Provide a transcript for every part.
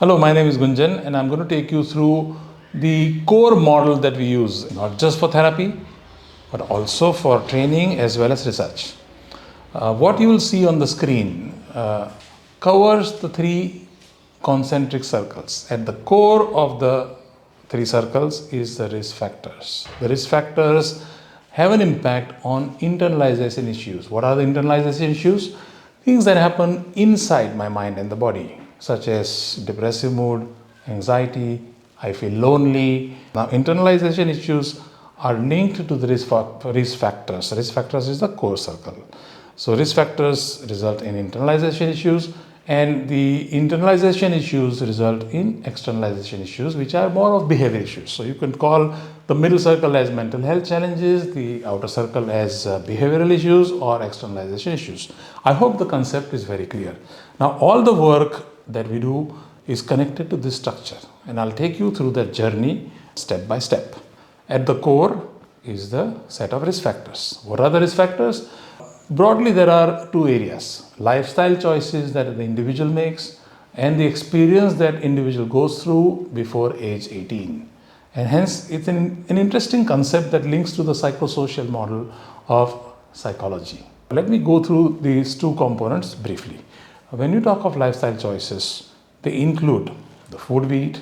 Hello, my name is Gunjan and I'm going to take you through the core model that we use, not just for therapy, but also for training as well as research. What you will see on the screen covers the three concentric circles. At the core of the three circles is the risk factors. The risk factors have an impact on internalization issues. What are the internalization issues? Things that happen inside my mind and the body, such as depressive mood, anxiety, I feel lonely. Now, internalization issues are linked to the risk factors. Risk factors is the core circle. So, risk factors result in internalization issues, and the internalization issues result in externalization issues, which are more of behavior issues. So, you can call the middle circle as mental health challenges, the outer circle as behavioral issues or externalization issues. I hope the concept is very clear. Now, all the work that we do is connected to this structure, and I'll take you through that journey step by step. At the core is the set of risk factors. What are the risk factors? Broadly, there are two areas: lifestyle choices that the individual makes and the experience that individual goes through before age 18. And hence, it's an interesting concept that links to the psychosocial model of psychology. Let me go through these two components briefly. When you talk of lifestyle choices, they include the food we eat,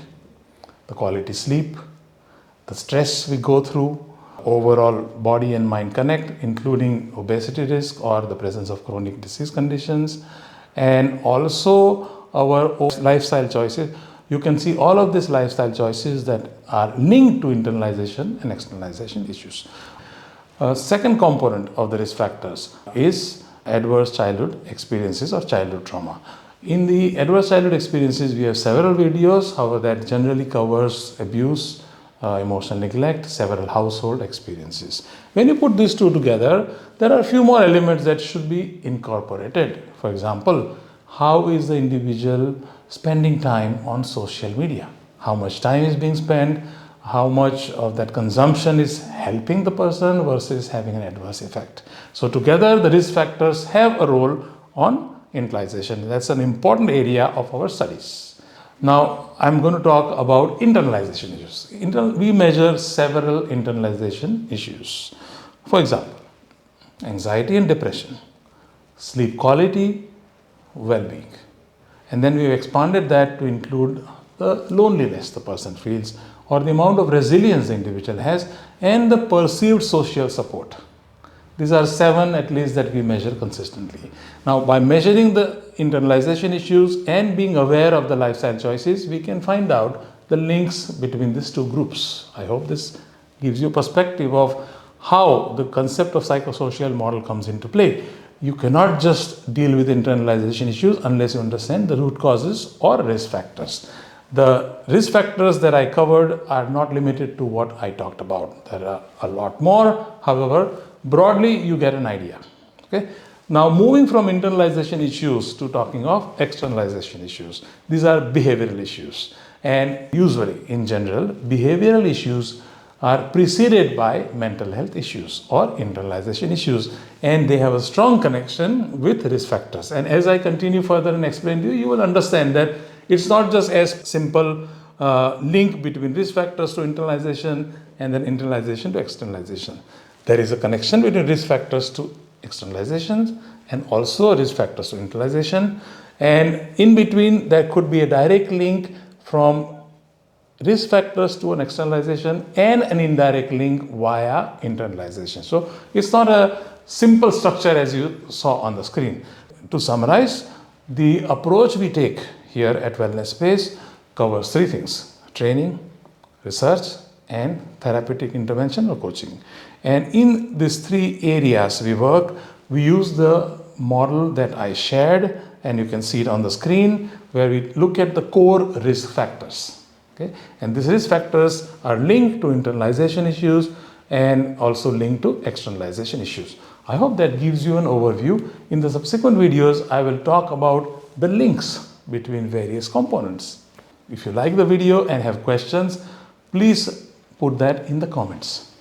the quality sleep, the stress we go through, overall body and mind connect, including obesity risk or the presence of chronic disease conditions, and also our lifestyle choices. You can see all of these lifestyle choices that are linked to internalization and externalization issues. Second component of the risk factors is adverse childhood experiences or childhood trauma. In the adverse childhood experiences, we have several videos, however, that generally covers abuse, emotional neglect, several household experiences. When you put these two together, there are a few more elements that should be incorporated. For example, how is the individual spending time on social media? How much time is being spent? How much of that consumption is helping the person versus having an adverse effect? So together, the risk factors have a role on internalization. That's an important area of our studies. Now, I'm going to talk about internalization issues. We measure several internalization issues. For example, anxiety and depression, sleep quality, well-being. And then we've expanded that to include the loneliness the person feels, or the amount of resilience the individual has, and the perceived social support. These are 7 at least that we measure consistently. Now, by measuring the internalization issues and being aware of the lifestyle choices, we can find out the links between these two groups. I hope this gives you a perspective of how the concept of psychosocial model comes into play. You cannot just deal with internalization issues unless you understand the root causes or risk factors. The risk factors that I covered are not limited to what I talked about. There are a lot more. However, broadly, you get an idea. Okay. Now, moving from internalization issues to talking of externalization issues. These are behavioral issues. And usually, in general, behavioral issues are preceded by mental health issues or internalization issues, and they have a strong connection with risk factors. And as I continue further and explain to you, you will understand that it's not just as simple link between risk factors to internalization and then internalization to externalization. There is a connection between risk factors to externalization and also risk factors to internalization. And in between, there could be a direct link from risk factors to an externalization and an indirect link via internalization. So it's not a simple structure as you saw on the screen. To summarize, the approach we take here at Wellness Space covers 3 things: training, research, and therapeutic intervention or coaching. And in these 3 areas we work, we use the model that I shared, and you can see it on the screen, where we look at the core risk factors. Okay? And these risk factors are linked to internalization issues and also linked to externalization issues. I hope that gives you an overview. In the subsequent videos, I will talk about the links between various components. If you like the video and have questions, please put that in the comments.